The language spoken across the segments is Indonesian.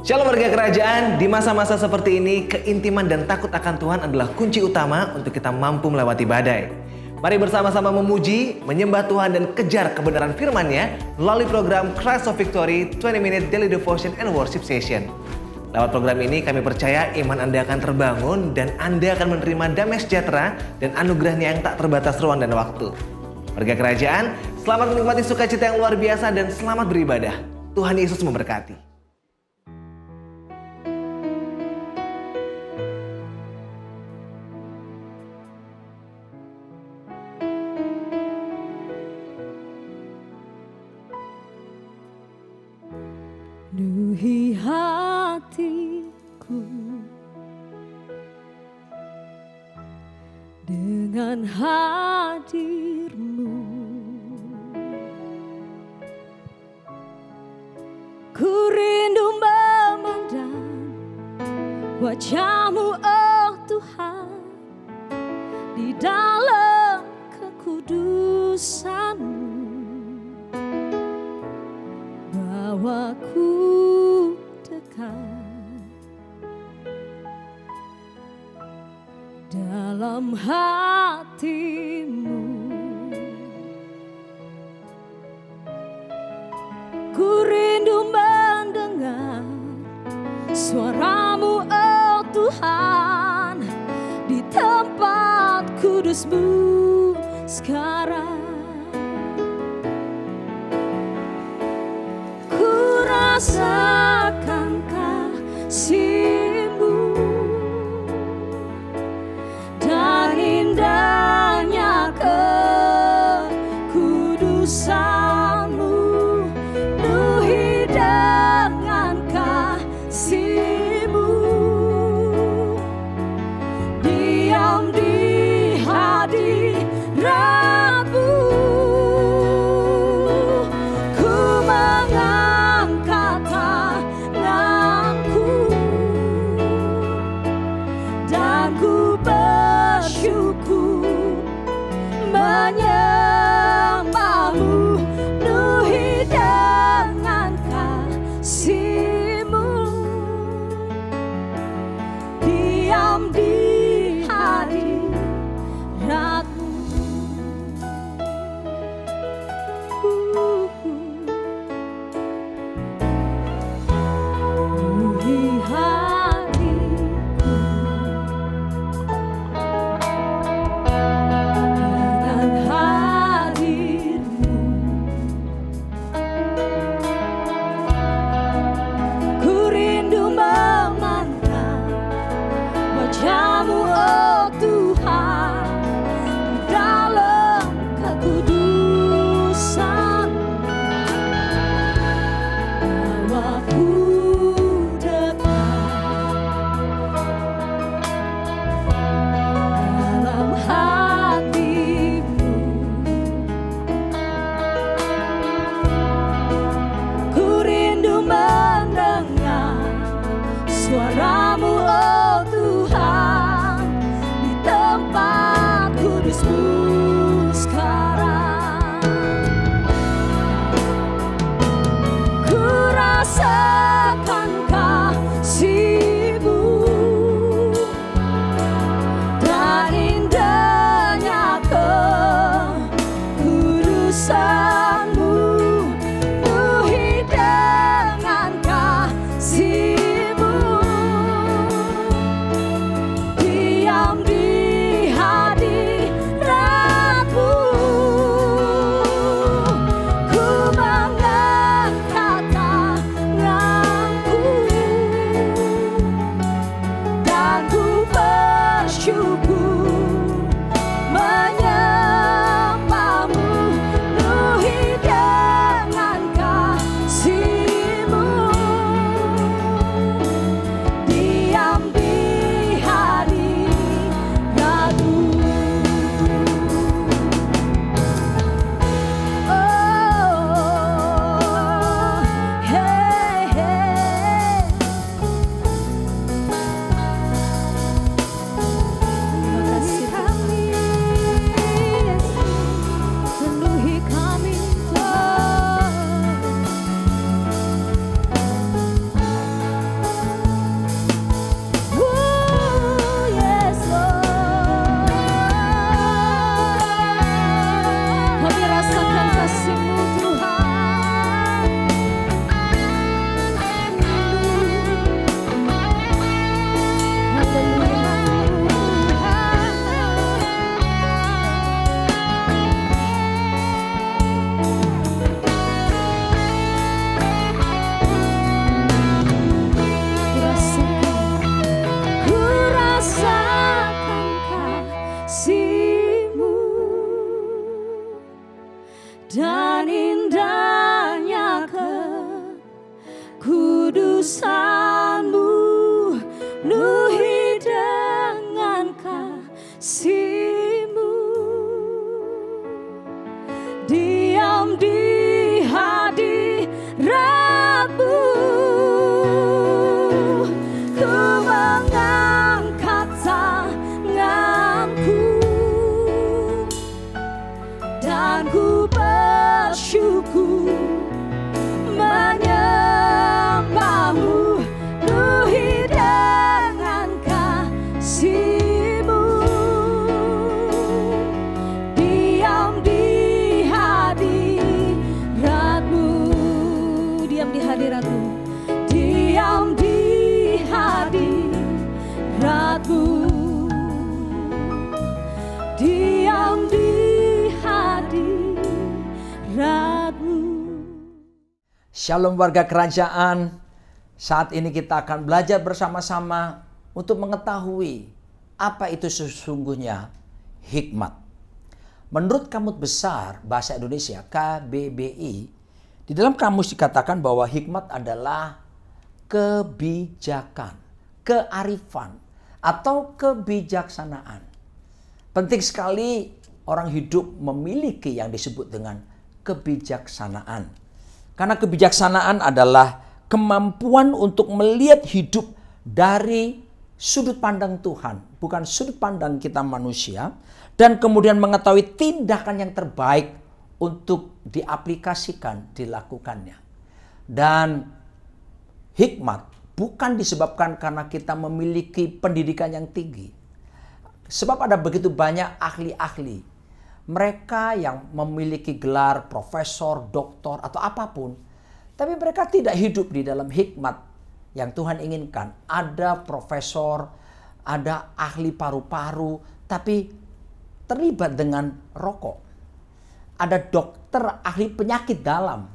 Shalom warga kerajaan, di masa-masa seperti ini, keintiman dan takut akan Tuhan adalah kunci utama untuk kita mampu melewati badai. Mari bersama-sama memuji, menyembah Tuhan dan kejar kebenaran firman-Nya melalui program Christ of Victory 20 Minute Daily Devotion and Worship Session. Lewat program ini kami percaya iman Anda akan terbangun dan Anda akan menerima damai sejahtera dan anugerah-Nya yang tak terbatas ruang dan waktu. Warga kerajaan, selamat menikmati sukacita yang luar biasa dan selamat beribadah. Tuhan Yesus memberkati. Penuhi hatiku dengan hadir-Mu. Ku rindu memandang wajah-Mu, oh Tuhan, di dalam kekudusan-Mu. Bawaku dekat dalam hati-Mu. Ku rindu mendengar suara-Mu, oh Tuhan, di tempat kudus-Mu sekarang. Rasakan kasih-Mu dan indahnya kekudusan-Mu, penuhi dengan kasih-Mu, diam di hadirat-Mu. Ku dan indahnya kekudusan-Mu, penuhi dengan kasih-Mu. Diam di hadirat-Mu, ku mengangkat tanganku dan ku bersyukur menyembah-Mu, penuhi dengan kasih-Mu. Diam di hadirat-Mu, diam di hadirat-Mu, diam di hadirat-Mu, diam di hadirat-Mu. Shalom warga kerajaan. Saat ini kita akan belajar bersama-sama untuk mengetahui apa itu sesungguhnya hikmat. Menurut Kamus Besar Bahasa Indonesia KBBI, di dalam kamus dikatakan bahwa hikmat adalah kebijakan, kearifan, atau kebijaksanaan. Penting sekali orang hidup memiliki yang disebut dengan kebijaksanaan. Karena kebijaksanaan adalah kemampuan untuk melihat hidup dari sudut pandang Tuhan, bukan sudut pandang kita manusia, dan kemudian mengetahui tindakan yang terbaik untuk diaplikasikan, dilakukannya. Dan hikmat bukan disebabkan karena kita memiliki pendidikan yang tinggi. Sebab ada begitu banyak ahli-ahli. Mereka yang memiliki gelar profesor, doktor, atau apapun. Tapi mereka tidak hidup di dalam hikmat yang Tuhan inginkan. Ada profesor, ada ahli paru-paru, tapi terlibat dengan rokok. Ada dokter ahli penyakit dalam,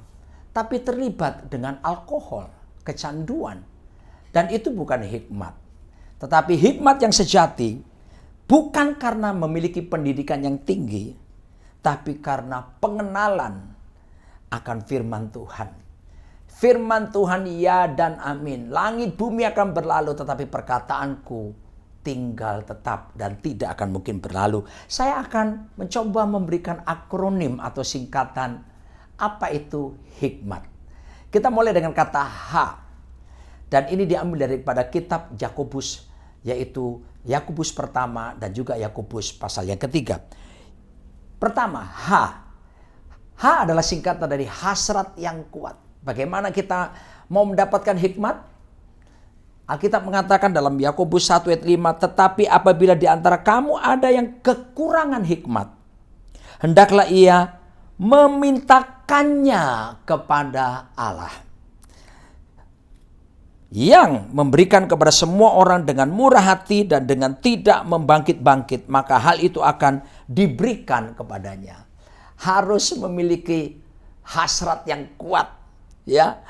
tapi terlibat dengan alkohol, kecanduan. Dan itu bukan hikmat. Tetapi hikmat yang sejati bukan karena memiliki pendidikan yang tinggi, tapi karena pengenalan akan firman Tuhan. Firman Tuhan ya dan amin. Langit bumi akan berlalu, tetapi perkataanku tinggal tetap dan tidak akan mungkin berlalu. Saya akan mencoba memberikan akronim atau singkatan apa itu hikmat. Kita mulai dengan kata H. Dan ini diambil daripada kitab Yakobus, yaitu Yakobus pertama dan juga Yakobus pasal yang ketiga. Pertama, H. H adalah singkatan dari hasrat yang kuat. Bagaimana kita mau mendapatkan hikmat? Alkitab mengatakan dalam Yakobus 1 ayat 5, tetapi apabila di antara kamu ada yang kekurangan hikmat, hendaklah ia memintakannya kepada Allah, yang memberikan kepada semua orang dengan murah hati dan dengan tidak membangkit-bangkit, maka hal itu akan diberikan kepadanya. Harus memiliki hasrat yang kuat, ya.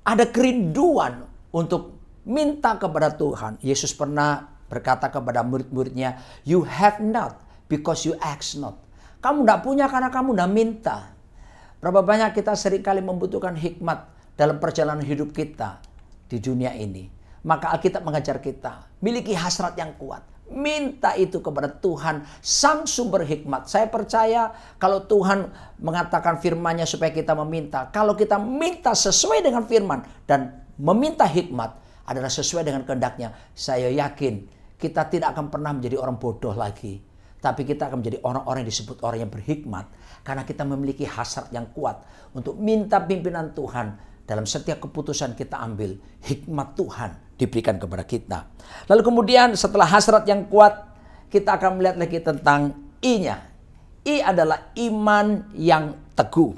Ada kerinduan untuk minta kepada Tuhan. Yesus pernah berkata kepada murid-muridnya, "You have not because you ask not." Kamu tidak punya karena kamu tidak minta. Berapa banyak kita seringkali membutuhkan hikmat dalam perjalanan hidup kita di dunia ini. Maka Alkitab mengajar kita, miliki hasrat yang kuat. Minta itu kepada Tuhan, sang sumber hikmat. Saya percaya kalau Tuhan mengatakan firman-Nya supaya kita meminta. Kalau kita minta sesuai dengan firman dan meminta hikmat adalah sesuai dengan kehendak-Nya, saya yakin kita tidak akan pernah menjadi orang bodoh lagi. Tapi kita akan menjadi orang-orang yang disebut orang yang berhikmat. Karena kita memiliki hasrat yang kuat untuk minta pimpinan Tuhan. Dalam setiap keputusan kita ambil, hikmat Tuhan diberikan kepada kita. Lalu kemudian setelah hasrat yang kuat, kita akan melihat lagi tentang I-nya. I adalah iman yang teguh.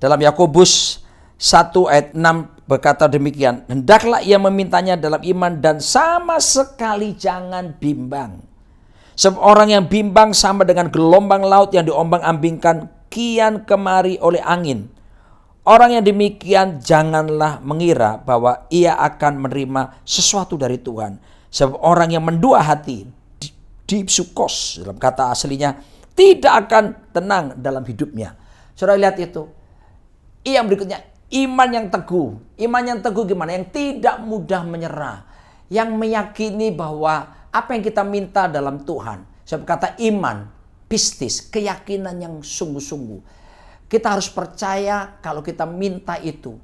Dalam Yakobus 1 ayat 6 berkata demikian, hendaklah ia memintanya dalam iman dan sama sekali jangan bimbang. Sebab orang yang bimbang sama dengan gelombang laut yang diombang-ambingkan kian kemari oleh angin. Orang yang demikian janganlah mengira bahwa ia akan menerima sesuatu dari Tuhan. Sebab orang yang mendua hati, dipsukos dalam kata aslinya, tidak akan tenang dalam hidupnya. Saudara lihat itu. Yang berikutnya, iman yang teguh. Iman yang teguh gimana? Yang tidak mudah menyerah. Yang meyakini bahwa apa yang kita minta dalam Tuhan. Saya berkata iman, pistis, keyakinan yang sungguh-sungguh. Kita harus percaya kalau kita minta itu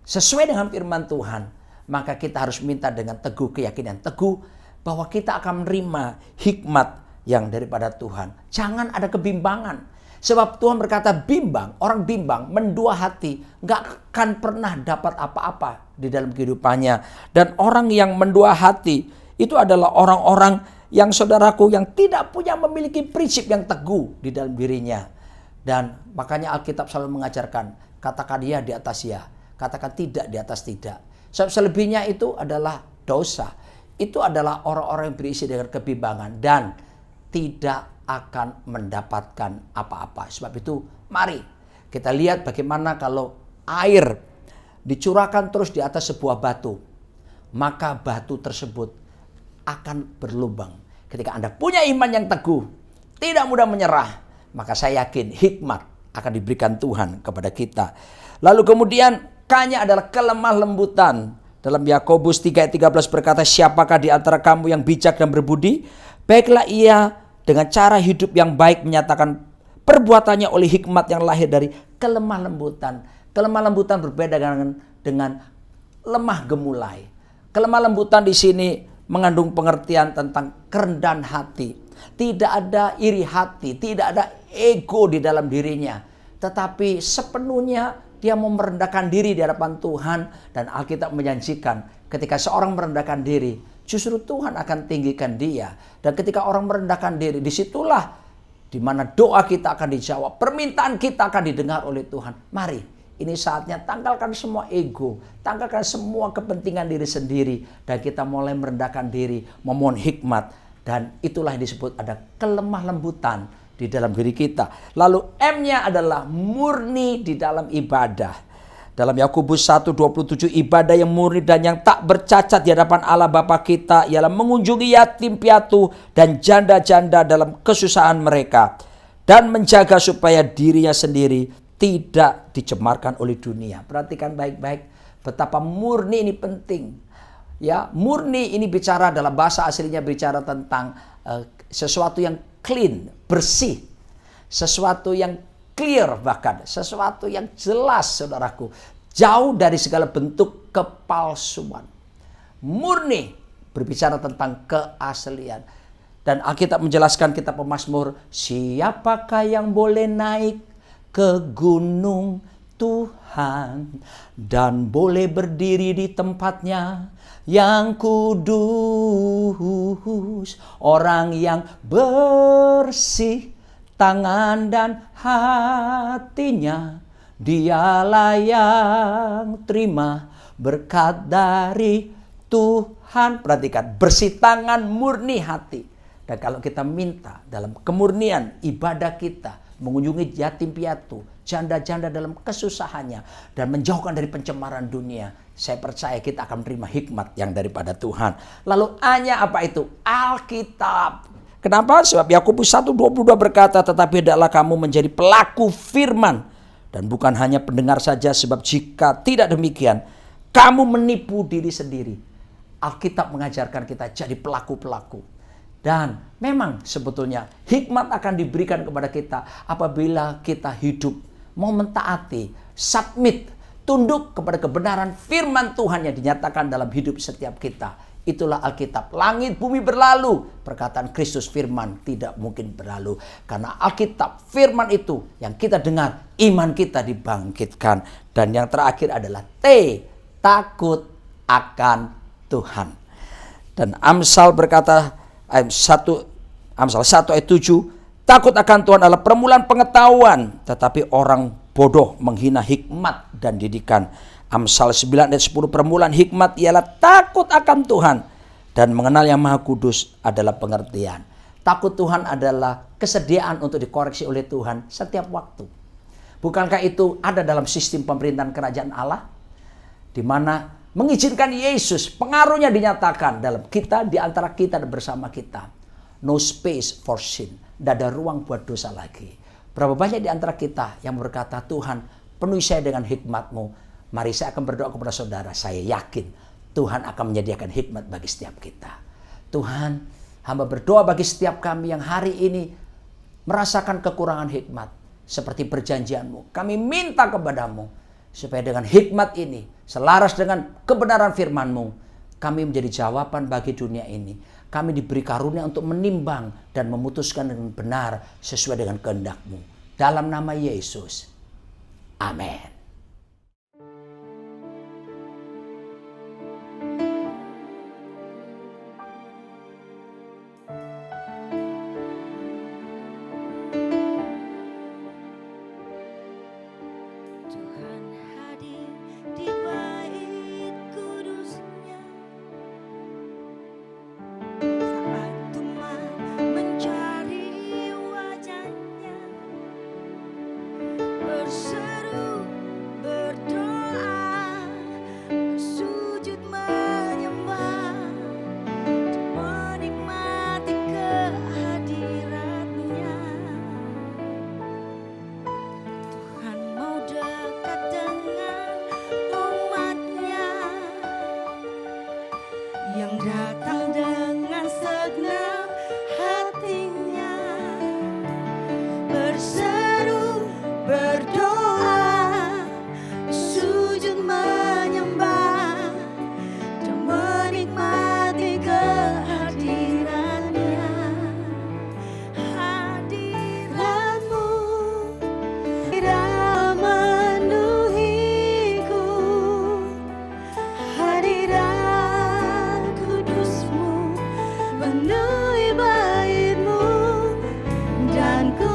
sesuai dengan firman Tuhan. Maka kita harus minta dengan teguh, keyakinan teguh bahwa kita akan menerima hikmat yang daripada Tuhan. Jangan ada kebimbangan. Sebab Tuhan berkata bimbang, orang bimbang, mendua hati, gak akan pernah dapat apa-apa di dalam kehidupannya. Dan orang yang mendua hati, itu adalah orang-orang yang saudaraku yang tidak punya memiliki prinsip yang teguh di dalam dirinya. Dan makanya Alkitab selalu mengajarkan, katakan ya di atas ya, katakan tidak di atas tidak. Sebab selebihnya itu adalah dosa. Itu adalah orang-orang yang berisi dengan kebimbangan dan tidak akan mendapatkan apa-apa. Sebab itu mari kita lihat bagaimana kalau air dicurahkan terus di atas sebuah batu, maka batu tersebut akan berlubang. Ketika Anda punya iman yang teguh, tidak mudah menyerah, maka saya yakin hikmat akan diberikan Tuhan kepada kita. Lalu kemudian K-nya adalah kelemah lembutan. Dalam Yakobus 3 ayat 13 berkata, siapakah di antara kamu yang bijak dan berbudi? Baiklah ia dengan cara hidup yang baik menyatakan perbuatannya oleh hikmat yang lahir dari kelemah lembutan. Kelemah lembutan berbeda dengan lemah gemulai. Kelemah lembutan di sini mengandung pengertian tentang kerendahan hati. Tidak ada iri hati, tidak ada ego di dalam dirinya. Tetapi sepenuhnya dia mau merendahkan diri di hadapan Tuhan. Dan Alkitab menjanjikan ketika seorang merendahkan diri, justru Tuhan akan tinggikan dia. Dan ketika orang merendahkan diri, disitulah di mana doa kita akan dijawab. Permintaan kita akan didengar oleh Tuhan. Mari, ini saatnya tanggalkan semua ego. Tanggalkan semua kepentingan diri sendiri. Dan kita mulai merendahkan diri, memohon hikmat. Dan itulah yang disebut ada kelemah lembutan di dalam diri kita. Lalu M-nya adalah murni di dalam ibadah. Dalam Yakobus 1:27, ibadah yang murni dan yang tak bercacat di hadapan Allah Bapa kita ialah mengunjungi yatim piatu dan janda-janda dalam kesusahan mereka dan menjaga supaya dirinya sendiri tidak dicemarkan oleh dunia. Perhatikan baik-baik betapa murni ini penting. Ya, murni ini bicara dalam bahasa aslinya bicara tentang sesuatu yang clean, bersih, sesuatu yang clear, bahkan sesuatu yang jelas, saudaraku, jauh dari segala bentuk kepalsuan. Murni berbicara tentang keaslian. Dan Alkitab menjelaskan kitab Pemazmur, siapakah yang boleh naik ke gunung Tuhan dan boleh berdiri di tempatnya yang kudus, orang yang bersih tangan dan hatinya, dialah yang terima berkat dari Tuhan. Perhatikan, bersih tangan, murni hati. Dan kalau kita minta dalam kemurnian ibadah kita, mengunjungi yatim piatu, janda-janda dalam kesusahannya, dan menjauhkan dari pencemaran dunia, saya percaya kita akan menerima hikmat yang daripada Tuhan. Lalu A-nya apa itu? Alkitab. Kenapa? Sebab Yakobus 1:22 berkata, tetapi hendaklah kamu menjadi pelaku firman dan bukan hanya pendengar saja, sebab jika tidak demikian, kamu menipu diri sendiri. Alkitab mengajarkan kita jadi pelaku-pelaku. Dan memang sebetulnya hikmat akan diberikan kepada kita apabila kita hidup mau mentaati, submit, tunduk kepada kebenaran firman Tuhan yang dinyatakan dalam hidup setiap kita. Itulah Alkitab. Langit bumi berlalu, perkataan Kristus firman tidak mungkin berlalu. Karena Alkitab firman itu yang kita dengar, iman kita dibangkitkan. Dan yang terakhir adalah T, takut akan Tuhan. Dan Amsal berkata, Amsal 1 ayat 7, takut akan Tuhan adalah permulaan pengetahuan, tetapi orang bodoh menghina hikmat dan didikan. Amsal 9 ayat 10, permulaan hikmat ialah takut akan Tuhan, dan mengenal yang Maha Kudus adalah pengertian. Takut Tuhan adalah kesediaan untuk dikoreksi oleh Tuhan setiap waktu. Bukankah itu ada dalam sistem pemerintahan kerajaan Allah? Di mana mengizinkan Yesus, pengaruhnya dinyatakan dalam kita, di antara kita dan bersama kita. No space for sin. Tidak ada ruang buat dosa lagi. Berapa banyak di antara kita yang berkata, Tuhan penuhi saya dengan hikmat-Mu. Mari saya akan berdoa kepada saudara. Saya yakin Tuhan akan menyediakan hikmat bagi setiap kita. Tuhan, hamba berdoa bagi setiap kami yang hari ini merasakan kekurangan hikmat. Seperti perjanjian-Mu. Kami minta kepadamu supaya dengan hikmat ini, selaras dengan kebenaran firman-Mu, kami menjadi jawaban bagi dunia ini. Kami diberi karunia untuk menimbang dan memutuskan dengan benar sesuai dengan kehendak-Mu. Dalam nama Yesus. Amin. Tuhan hadir di bait kudus-Nya saat umat mencari wajah-Nya, berseru, berdoa, bersujud menyembah, menikmati kehadiran-Nya. Tuhan mau dekat dengan umat-Nya yang datang dengan segenap hatinya, berseru, berdoa, sujud menyembah, dan menikmati kehadiran-Nya. Hadirat-Mu tidak memenuhiku, hadirat kudus-Mu penuhi bait-Mu, dan ku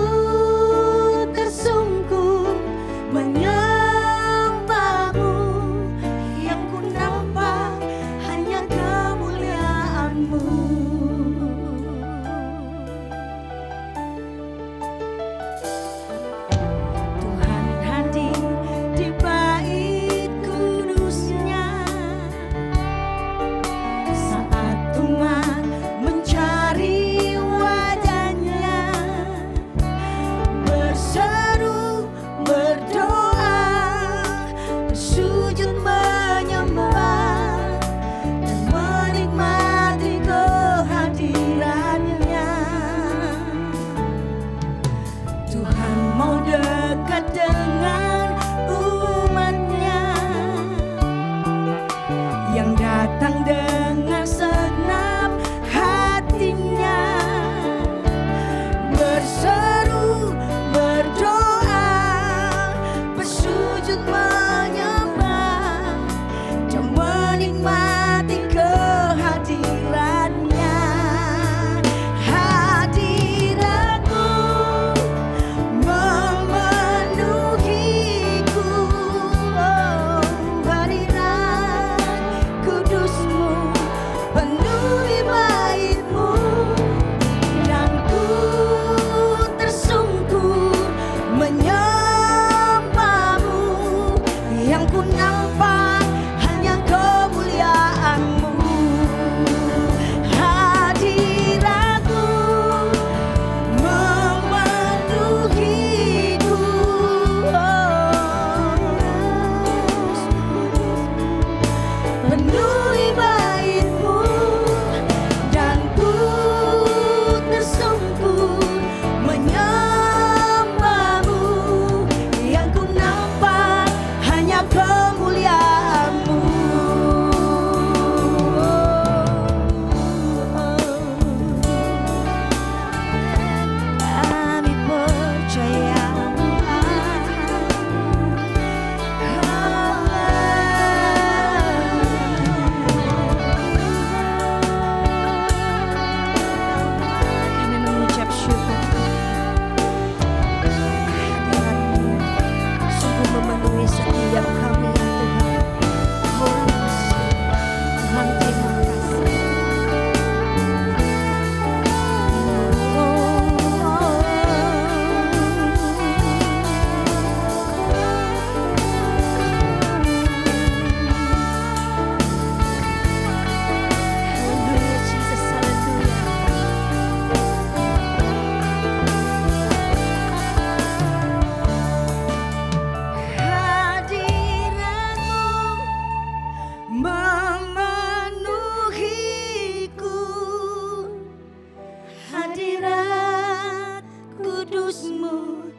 kudusmu,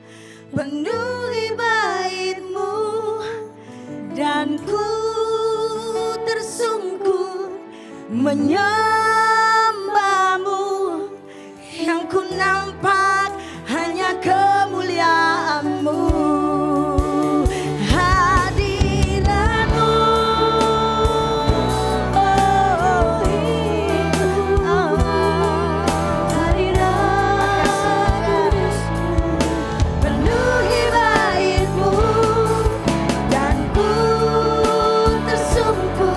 penuhi bait-Mu, dan ku tersungkur menyembah-Mu. Yang ku nampak hanya kemuliaan-Mu, hadirat-Mu. Penuhi bait-Mu, dan ku tersungkur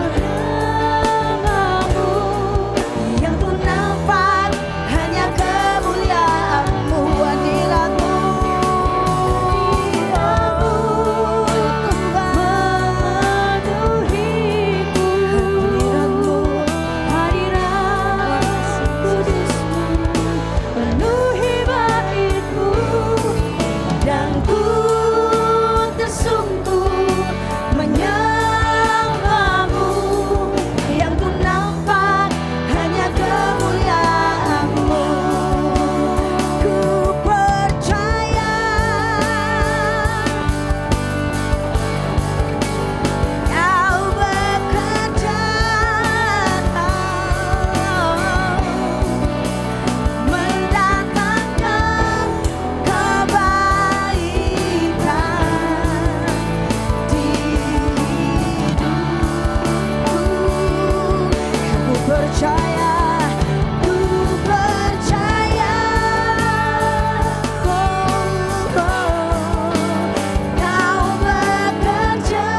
menyembah-Mu. Yang ku nampak hanya kemuliaan-Mu, hadirat-Mu. Memenuhiku, hadirat kudusmu, penuhi bait-Mu, dan ku tersungkur menyembah-Mu. Yang ku nampak hanya kemuliaan-Mu. Ku percaya Kau bekerja mendatangkan kebaikan di hidupku. Ku percaya, ku percaya, Kau bekerja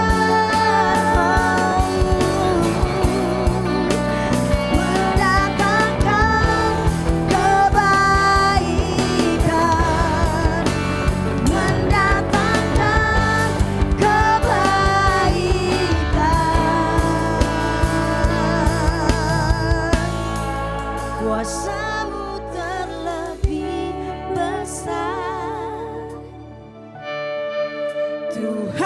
mendatangkan kebaikan, mendatangkan kebaikan. Kuasa-Mu terlebih besar, Tuhan.